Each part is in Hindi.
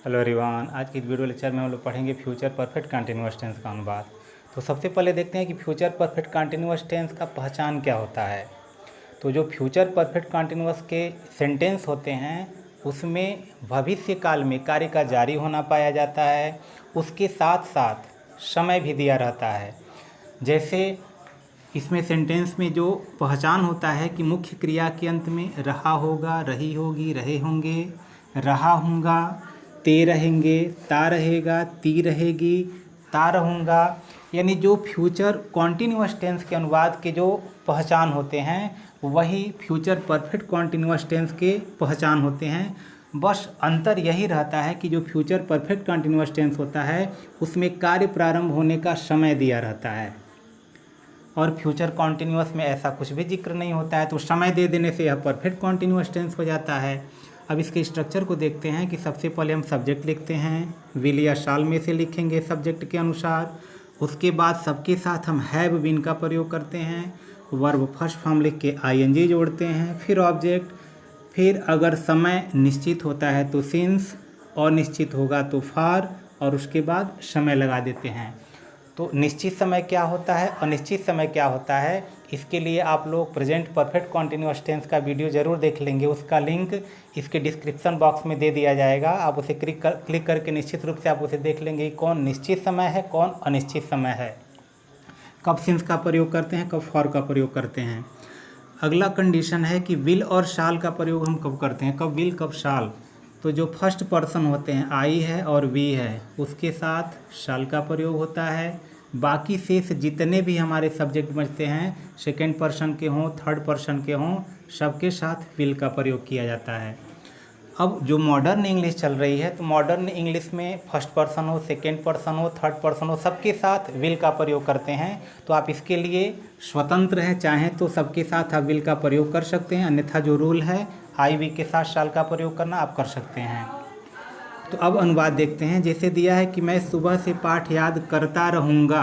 हेलो एवरीवन, आज की इस वीडियो लेक्चर में हम लोग पढ़ेंगे फ्यूचर परफेक्ट कंटिन्यूअस टेंस का अनुवाद। तो सबसे पहले देखते हैं कि फ्यूचर परफेक्ट कंटिन्यूअस टेंस का पहचान क्या होता है। तो जो फ्यूचर परफेक्ट कंटिन्यूअस के सेंटेंस होते हैं उसमें भविष्य काल में कार्य का जारी होना पाया जाता है, उसके साथ साथ समय भी दिया रहता है। जैसे इसमें सेंटेंस में जो पहचान होता है कि मुख्य क्रिया के अंत में रहा होगा, रही होगी, रहे होंगे, रहा हूँगा, ते रहेंगे, ता रहेगा, ती रहेगी, ता रहूँगा, यानी जो फ्यूचर कॉन्टिन्यूअस टेंस के अनुवाद के जो पहचान होते हैं वही फ्यूचर परफेक्ट कॉन्टिन्यूअस टेंस के पहचान होते हैं। बस अंतर यही रहता है कि जो फ्यूचर परफेक्ट कॉन्टिन्यूअस टेंस होता है उसमें कार्य प्रारंभ होने का समय दिया रहता है और फ्यूचर कॉन्टिन्यूअस में ऐसा कुछ भी जिक्र नहीं होता है, तो समय दे देने से यह परफेक्ट कॉन्टिन्यूअस टेंस हो जाता है। अब इसके स्ट्रक्चर को देखते हैं कि सबसे पहले हम सब्जेक्ट लिखते हैं, विल या शाल में से लिखेंगे सब्जेक्ट के अनुसार। उसके बाद सबके साथ हम हैव बीन का प्रयोग करते हैं, वर्ब फर्स्ट फॉर्म लिख के आईएनजी जोड़ते हैं, फिर ऑब्जेक्ट, फिर अगर समय निश्चित होता है तो सिंस, और निश्चित होगा तो फॉर, और उसके बाद समय लगा देते हैं। तो निश्चित समय क्या होता है, अनिश्चित समय क्या होता है, इसके लिए आप लोग प्रेजेंट परफेक्ट कॉन्टिन्यूअस टेंस का वीडियो ज़रूर देख लेंगे। उसका लिंक इसके डिस्क्रिप्शन बॉक्स में दे दिया जाएगा। आप उसे क्लिक करके निश्चित रूप से आप उसे देख लेंगे कि कौन निश्चित समय है, कौन अनिश्चित समय है, कब सिंस का प्रयोग करते हैं, कब फॉर का प्रयोग करते हैं। अगला कंडीशन है कि विल और शाल का प्रयोग हम कब करते हैं, कब विल कब शाल। तो जो फर्स्ट पर्सन होते हैं आई है और वी है उसके साथ शाल का प्रयोग होता है। बाकी शेष जितने भी हमारे सब्जेक्ट बचते हैं, सेकेंड पर्सन के हों, थर्ड पर्सन के हों, सबके साथ विल का प्रयोग किया जाता है। अब जो मॉडर्न इंग्लिश चल रही है तो मॉडर्न इंग्लिश में फर्स्ट पर्सन हो, सेकेंड पर्सन हो, थर्ड पर्सन हो, सबके साथ विल का प्रयोग करते हैं। तो आप इसके लिए स्वतंत्र हैं, चाहें तो सबके साथ आप विल का प्रयोग कर सकते हैं, अन्यथा जो रूल है आई वी के साथ शाल का प्रयोग करना आप कर सकते हैं। तो अब अनुवाद देखते हैं। जैसे दिया है कि मैं सुबह से पाठ याद करता रहूँगा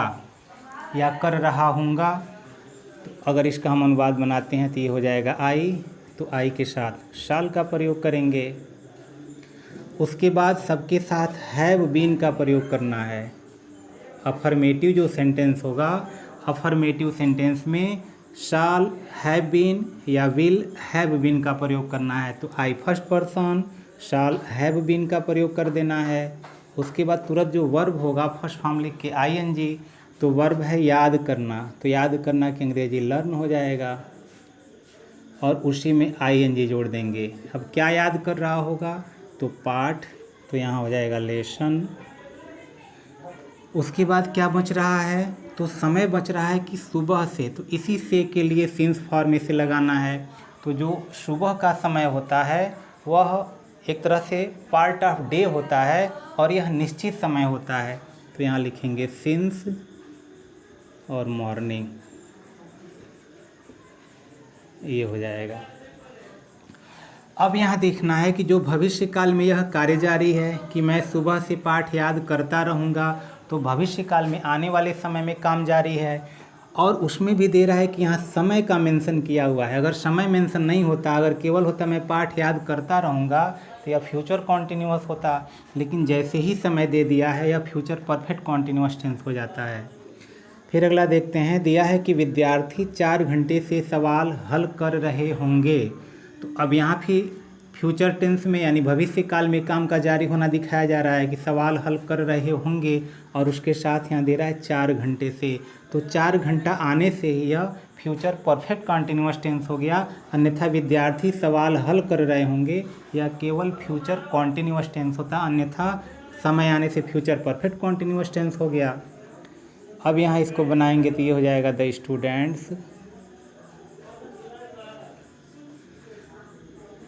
या कर रहा हूँगा, तो अगर इसका हम अनुवाद बनाते हैं तो ये हो जाएगा आई, तो आई के साथ शाल का प्रयोग करेंगे। उसके बाद सबके साथ हैव बीन का प्रयोग करना है। अफर्मेटिव जो सेंटेंस होगा, अफर्मेटिव सेंटेंस में शाल, हैव बीन या विल हैव बीन का प्रयोग करना है। तो I first person, shall have been का प्रयोग कर देना है। उसके बाद तुरंत जो वर्ब होगा फर्स्ट फॉर्म लिख के आईएनजी, तो वर्ब है याद करना, तो याद करना की अंग्रेजी लर्न हो जाएगा और उसी में आईएनजी जोड़ देंगे। अब क्या याद कर रहा होगा, तो पाठ, तो यहाँ हो जाएगा लेसन। उसके बाद क्या बच रहा है, तो समय बच रहा है कि सुबह से, तो इसी से के लिए सिंस फॉर में से लगाना है। तो जो सुबह का समय होता है वह एक तरह से पार्ट ऑफ डे होता है और यह निश्चित समय होता है। तो यहाँ लिखेंगे सिंस और मॉर्निंग, ये हो जाएगा। अब यहाँ देखना है कि जो भविष्य काल में यह कार्य जारी है कि मैं सुबह से पाठ याद करता रहूँगा, तो भविष्य काल में आने वाले समय में काम जारी है और उसमें भी दे रहा है कि यहाँ समय का मेंशन किया हुआ है। अगर समय मेंशन नहीं होता, अगर केवल होता मैं पाठ याद करता रहूँगा, तो यह फ्यूचर कॉन्टिन्यूअस होता, लेकिन जैसे ही समय दे दिया है यह फ्यूचर परफेक्ट कॉन्टिन्यूअस टेंस हो जाता है। फिर अगला देखते हैं। दिया है कि विद्यार्थी 4 घंटे से सवाल हल कर रहे होंगे, तो अब यहाँ भी फ्यूचर टेंस में यानी भविष्य काल में काम का जारी होना दिखाया जा रहा है कि सवाल हल कर रहे होंगे और उसके साथ यहाँ दे रहा है 4 घंटे से, तो 4 घंटा आने से ही यह फ्यूचर परफेक्ट कॉन्टिन्यूअस टेंस हो गया। अन्यथा विद्यार्थी सवाल हल कर रहे होंगे यह केवल फ्यूचर कॉन्टिन्यूअस टेंस होता, अन्यथा समय आने से फ्यूचर परफेक्ट कॉन्टिन्यूअस टेंस हो गया। अब यहाँ इसको बनाएंगे तो ये हो जाएगा द स्टूडेंट्स।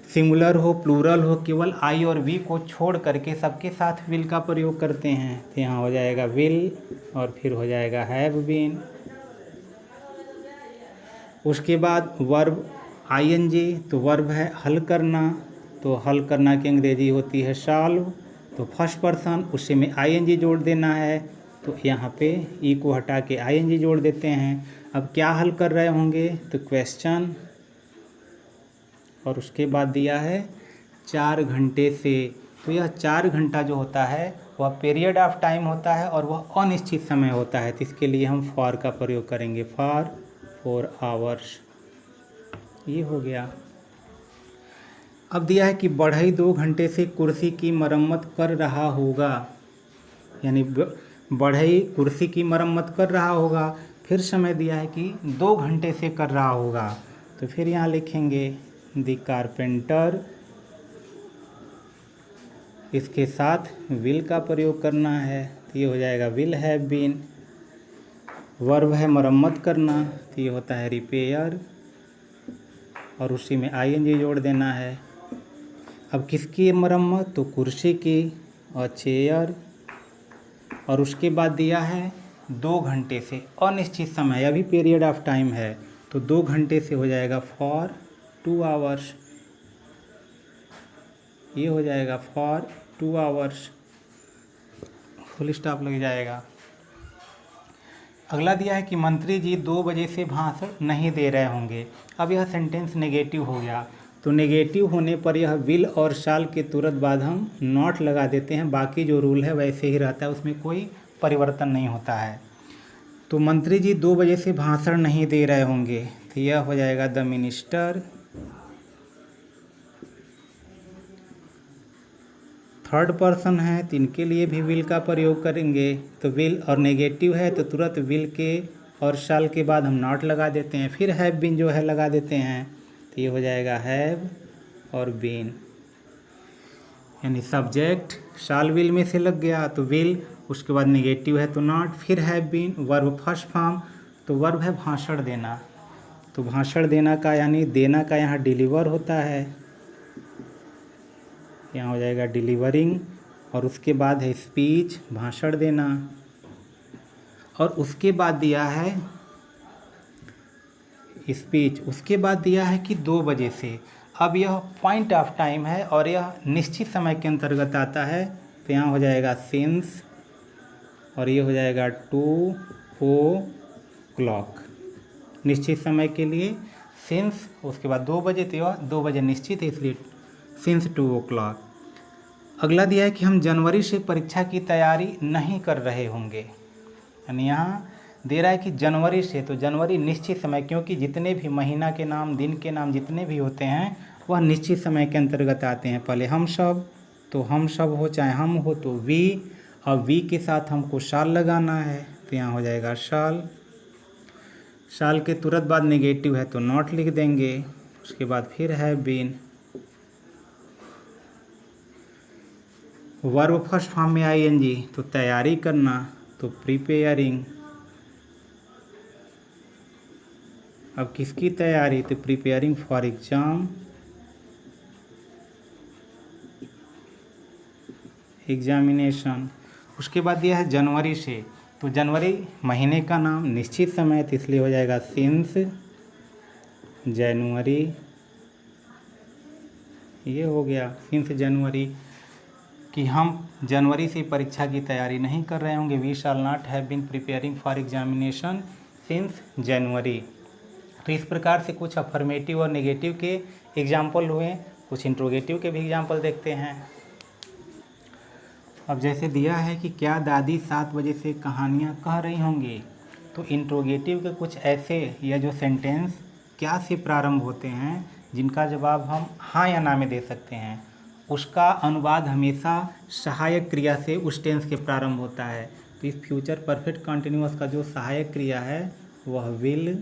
सिंगुलर हो, प्लूरल हो, केवल आई और वी को छोड़ करके सबके साथ विल का प्रयोग करते हैं। तो यहाँ हो जाएगा विल और फिर हो जाएगा हैव बीन। उसके बाद वर्ब आईएनजी, तो वर्ब है हल करना, तो हल करना की अंग्रेजी होती है सॉल्व, तो फर्स्ट पर्सन उसी में आईएनजी जोड़ देना है। तो यहाँ पे ई को हटा के आईएनजी जोड़ देते हैं। अब क्या हल कर रहे होंगे, तो क्वेश्चन, और उसके बाद दिया है 4 घंटे से, तो यह 4 घंटा जो होता है वह पीरियड ऑफ टाइम होता है और वह अनिश्चित समय होता है। तो इसके लिए हम फॉर का प्रयोग करेंगे, फॉर 4 आवर्स। ये हो गया। अब दिया है कि बढ़ई 2 घंटे से कुर्सी की मरम्मत कर रहा होगा, यानी बढ़ई कुर्सी की मरम्मत कर रहा होगा। फिर समय दिया है कि 2 घंटे से कर रहा होगा, तो फिर यहाँ लिखेंगे द कारपेंटर। इसके साथ विल का प्रयोग करना है, तो ये हो जाएगा विल हैव बीन। वर्ब है मरम्मत करना, तो ये होता है रिपेयर, और उसी में आईएनजी जोड़ देना है। अब किसकी मरम्मत, तो कुर्सी की, और चेयर। और उसके बाद दिया है 2 घंटे से, अनिश्चित समय, अभी पीरियड ऑफ टाइम है, तो 2 घंटे से हो जाएगा फॉर 2 आवर्स। ये हो जाएगा फॉर 2 आवर्स, फुल स्टॉप लग जाएगा। अगला दिया है कि मंत्री जी 2 बजे से भाषण नहीं दे रहे होंगे। अब यह सेंटेंस नेगेटिव हो गया, तो नेगेटिव होने पर यह विल और शाल के तुरंत बाद हम नॉट लगा देते हैं। बाकी जो रूल है वैसे ही रहता है, उसमें कोई परिवर्तन नहीं होता है। तो मंत्री जी 2 बजे से भाषण नहीं दे रहे होंगे, तो यह हो जाएगा द मिनिस्टर। थर्ड पर्सन है, तो इनके लिए भी विल का प्रयोग करेंगे। तो विल और नेगेटिव है तो तुरंत विल के और शाल के बाद हम नॉट लगा देते हैं। फिर हैव बीन जो है लगा देते हैं, तो ये हो जाएगा हैव और बीन, यानी सब्जेक्ट शाल विल में से लग गया तो विल, उसके बाद नेगेटिव है तो नॉट, फिर have been. Verb first form, तो वर्ब है भाषण देना, तो भाषण देना का यानी देना का यहाँ डिलीवर होता है, यहाँ हो जाएगा डिलीवरिंग। और उसके बाद है स्पीच, भाषण देना। और उसके बाद दिया है स्पीच, उसके बाद दिया है कि 2 बजे से। अब यह पॉइंट ऑफ टाइम है और यह निश्चित समय के अंतर्गत आता है, तो यहाँ हो जाएगा सिंस, और ये हो जाएगा 2 o'clock, निश्चित समय के लिए सिंस। उसके बाद 2 बजे, तो यह 2 बजे निश्चित है, इसलिए सिंस 2 o'clock। अगला दिया है कि हम जनवरी से परीक्षा की तैयारी नहीं कर रहे होंगे, यानी यहाँ दे रहा है कि जनवरी से, तो जनवरी निश्चित समय, क्योंकि जितने भी महीना के नाम, दिन के नाम जितने भी होते हैं वह निश्चित समय के अंतर्गत आते हैं। पहले हम सब, तो हम सब हो चाहे हम हो तो वी, और वी के साथ हमको शाल लगाना है, तो यहाँ हो जाएगा शाल। शाल के तुरंत बाद नेगेटिव है तो नॉट लिख देंगे। उसके बाद फिर है बीन। वर्ब फर्स्ट फॉर्म में आईएनजी, तो तैयारी करना, तो प्रिपेयरिंग। अब किसकी तैयारी, तो प्रिपेयरिंग फॉर एग्जाम, एग्जामिनेशन। उसके बाद दिया है जनवरी से, तो जनवरी महीने का नाम, निश्चित समय, तो इसलिए हो जाएगा सिंस जनवरी। ये हो गया सिंस जनवरी, कि हम जनवरी से परीक्षा की तैयारी नहीं कर रहे होंगे। We shall not have been preparing for examination since January. तो इस प्रकार से कुछ अफर्मेटिव और नेगेटिव के एग्जाम्पल हुए, कुछ इंट्रोगेटिव के भी एग्जाम्पल देखते हैं। अब जैसे दिया है कि क्या दादी 7 बजे से कहानियाँ कह रही होंगी, तो इंट्रोगेटिव के कुछ ऐसे या जो सेंटेंस क्या से प्रारंभ होते हैं जिनका जवाब हम हाँ या ना में दे सकते हैं, उसका अनुवाद हमेशा सहायक क्रिया से उस टेंस के प्रारंभ होता है। तो इस फ्यूचर परफेक्ट कंटिन्यूअस का जो सहायक क्रिया है वह विल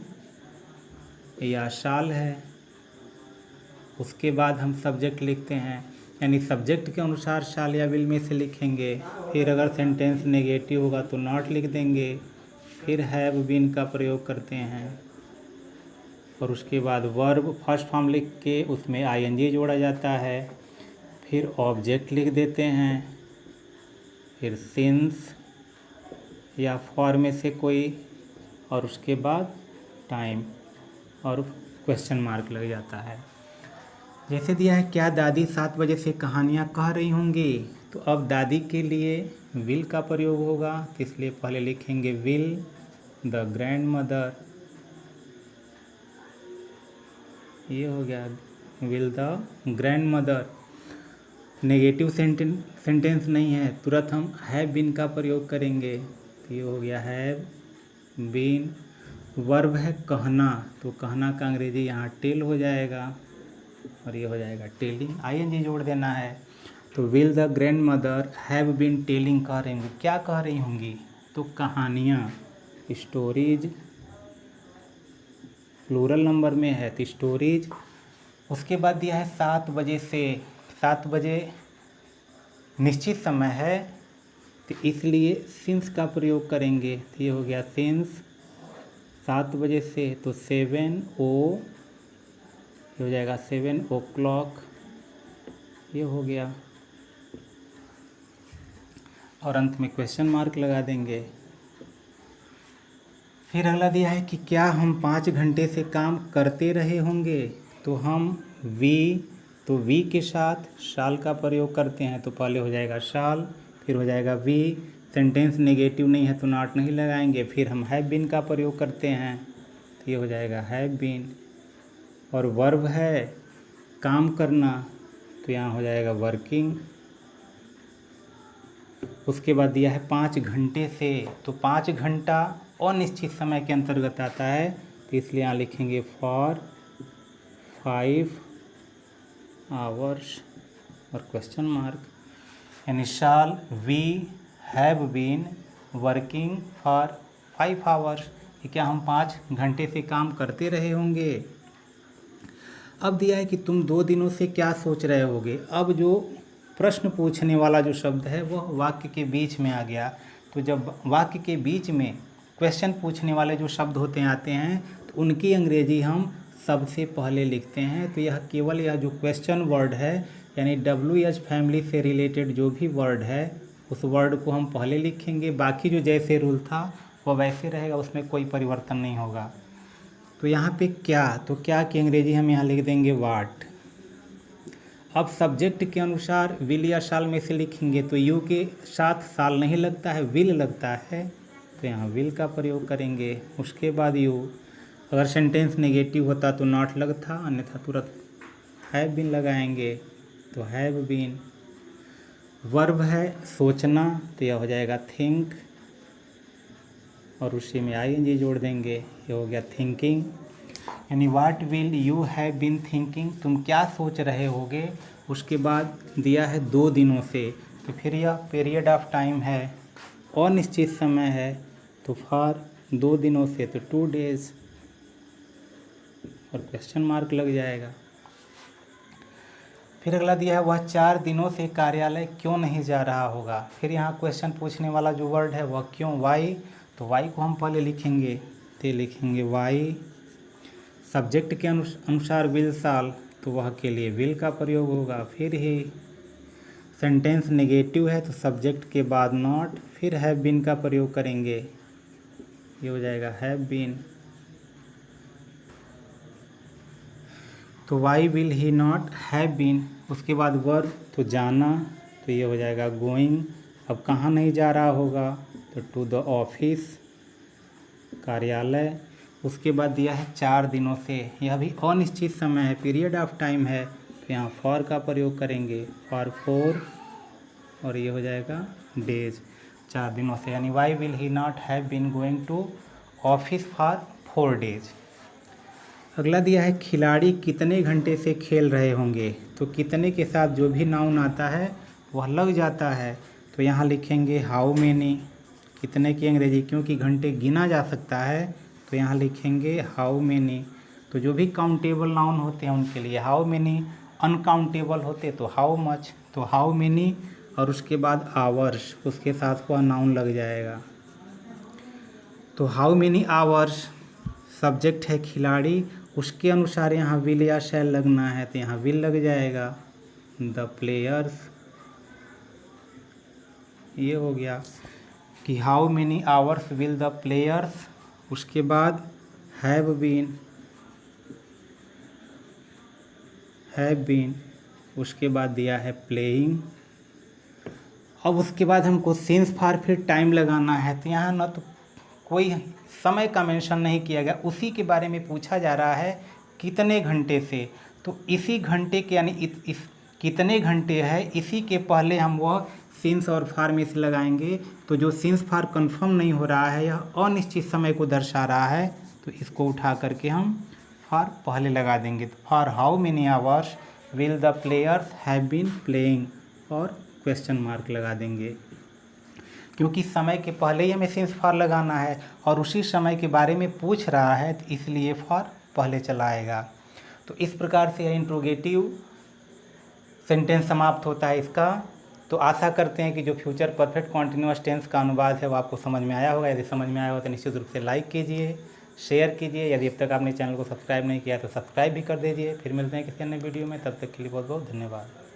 या शाल है। उसके बाद हम सब्जेक्ट लिखते हैं, यानी सब्जेक्ट के अनुसार शाल या विल में से लिखेंगे। फिर अगर सेंटेंस नेगेटिव होगा तो नॉट लिख देंगे। फिर हैव बीन का प्रयोग करते हैं, और उसके बाद वर्ब फर्स्ट फॉर्म लिख के उसमें आईएनजी जोड़ा जाता है। फिर ऑब्जेक्ट लिख देते हैं, फिर सिंस या फॉर में से कोई, और उसके बाद टाइम और क्वेश्चन मार्क लग जाता है। जैसे दिया है क्या दादी 7 बजे से कहानियाँ कह रही होंगी, तो अब दादी के लिए विल का प्रयोग होगा, तो इसलिए पहले लिखेंगे विल द ग्रैंड मदर। ये हो गया will the grand mother. Negative sentence नहीं है, तुरंत हम हैव बीन का प्रयोग करेंगे। तो ये हो गया हैव बीन। वर्ब है कहना, तो कहना का अंग्रेजी यहाँ टेल हो जाएगा और ये हो जाएगा टेलिंग। आईएनजी जोड़ देना है। तो will the grandmother have been telling कह रही होंगी, क्या कह रही होंगी? तो कहानियाँ, स्टोरीज प्लूरल नंबर में है तो स्टोरीज। उसके बाद दिया है 7 बजे से, 7 बजे निश्चित समय है तो इसलिए सिंस का प्रयोग करेंगे। तो ये हो गया सिंस 7 बजे से, तो 7 ओ हो जाएगा 7 o'clock, ये हो गया। और अंत में क्वेश्चन मार्क लगा देंगे। फिर अगला दिया है कि क्या हम 5 घंटे से काम करते रहे होंगे? तो हम तो वी के साथ शाल का प्रयोग करते हैं, तो पहले हो जाएगा शाल, फिर हो जाएगा वी। सेंटेंस नेगेटिव नहीं है तो नॉट नहीं लगाएंगे। फिर हम हैव बीन का प्रयोग करते हैं, तो ये हो जाएगा हैव बीन। और वर्ब है काम करना, तो यहाँ हो जाएगा वर्किंग। उसके बाद दिया है 5 घंटे से, तो 5 घंटा अनिश्चित समय के अंतर्गत आता है, तो इसलिए यहाँ लिखेंगे फॉर 5 आवर्स और क्वेश्चन मार्क। यानी shall we have been working for 5 hours, कि क्या हम 5 घंटे से काम करते रहे होंगे। अब दिया है कि तुम 2 दिनों से क्या सोच रहे होगे। अब जो प्रश्न पूछने वाला जो शब्द है वह वाक्य के बीच में आ गया। तो जब वाक्य के बीच में क्वेश्चन पूछने वाले जो शब्द होते हैं आते हैं, तो उनकी अंग्रेजी हम सबसे पहले लिखते हैं। तो यह केवल यह जो क्वेश्चन वर्ड है, यानी WH फैमिली से रिलेटेड जो भी वर्ड है उस वर्ड को हम पहले लिखेंगे। बाकी जो जैसे रूल था वह वैसे रहेगा, उसमें कोई परिवर्तन नहीं होगा। तो यहाँ पे क्या, तो क्या की अंग्रेजी हम यहाँ लिख देंगे वाट। अब सब्जेक्ट के अनुसार विल या शाल में से लिखेंगे, तो यू के साथ शाल नहीं लगता है, विल लगता है, तो यहाँ विल का प्रयोग करेंगे। उसके बाद यू, अगर सेंटेंस नेगेटिव होता तो नॉट लगता, अन्यथा तुरंत हैव बीन लगाएंगे, तो हैव बीन। वर्ब है सोचना, तो यह हो जाएगा थिंक और उसी में आईएनजी जोड़ देंगे, ये हो गया थिंकिंग। यानी what will you have been thinking, तुम क्या सोच रहे होगे। उसके बाद दिया है 2 दिनों से, तो फिर यह पीरियड ऑफ टाइम है, अनिश्चित समय है, तो फॉर 2 दिनों से, तो 2 days और क्वेश्चन मार्क लग जाएगा। फिर अगला दिया है वह 4 दिनों से कार्यालय क्यों नहीं जा रहा होगा। फिर यहाँ क्वेश्चन पूछने वाला जो वर्ड है वह क्यों, वाई, तो वाई को हम पहले लिखेंगे, तो लिखेंगे वाई। सब्जेक्ट के अनुसार विल शाल, तो वह के लिए विल का प्रयोग होगा। फिर ही सेंटेंस नेगेटिव है तो सब्जेक्ट के बाद नॉट, फिर हैव बीन का प्रयोग करेंगे, ये हो जाएगा हैव बीन। तो why will he not have been. उसके बाद वर्ब, तो जाना, तो ये हो जाएगा गोइंग। अब कहाँ नहीं जा रहा होगा, तो टू द ऑफिस, कार्यालय। उसके बाद दिया है 4 दिनों से, यह भी अनिश्चित समय है, पीरियड ऑफ टाइम है, तो यहाँ फॉर का प्रयोग करेंगे, फॉर 4 और ये हो जाएगा डेज, 4 दिनों से। यानी why will he not have been going to office for 4 days। अगला दिया है खिलाड़ी कितने घंटे से खेल रहे होंगे, तो कितने के साथ जो भी नाउन आता है वह लग जाता है, तो यहाँ लिखेंगे हाउ मेनी। कितने की अंग्रेजी, क्योंकि घंटे गिना जा सकता है, तो यहाँ लिखेंगे हाउ मेनी। तो जो भी काउंटेबल नाउन होते हैं उनके लिए हाउ मेनी, अनकाउंटेबल होते तो हाउ मच, तो हाउ मेनी और उसके बाद आवर्स, उसके साथ वह नाउन लग जाएगा। तो हाउ मेनी आवर्स सब्जेक्ट है खिलाड़ी, उसके अनुसार यहाँ विल या शैल लगना है, तो यहाँ विल लग जाएगा। द प्लेयर्स, ये हो गया कि how many hours will the players. उसके बाद हैव बीन, उसके बाद दिया है प्लेइंग। अब उसके बाद हमको सिंस फॉर फिर टाइम लगाना है, तो यहाँ न तो कोई समय का मेंशन नहीं किया गया, उसी के बारे में पूछा जा रहा है कितने घंटे से। तो इसी घंटे के यानी इस कितने घंटे है, इसी के पहले हम वह सिंस और फॉर में से लगाएंगे। तो जो सिंस फॉर कंफर्म नहीं हो रहा है, यह अनिश्चित समय को दर्शा रहा है, तो इसको उठा करके हम फॉर पहले लगा देंगे। तो for how many hours will the players have been playing, और क्वेश्चन मार्क लगा देंगे, क्योंकि समय के पहले ही हमें सिंस फॉर लगाना है और उसी समय के बारे में पूछ रहा है, तो इसलिए फॉर पहले चला आएगा। तो इस प्रकार से यह इंट्रोगेटिव सेंटेंस समाप्त होता है इसका। तो आशा करते हैं कि जो फ्यूचर परफेक्ट कॉन्टिन्यूअस टेंस का अनुवाद है वो आपको समझ में आया होगा। यदि समझ में आया हो तो निश्चित रूप से लाइक कीजिए, शेयर कीजिए। यदि अब तक आपने चैनल को सब्सक्राइब नहीं किया तो सब्सक्राइब भी कर दीजिए। फिर मिलते हैं किसी अन्य वीडियो में, तब तक के लिए बहुत बहुत धन्यवाद।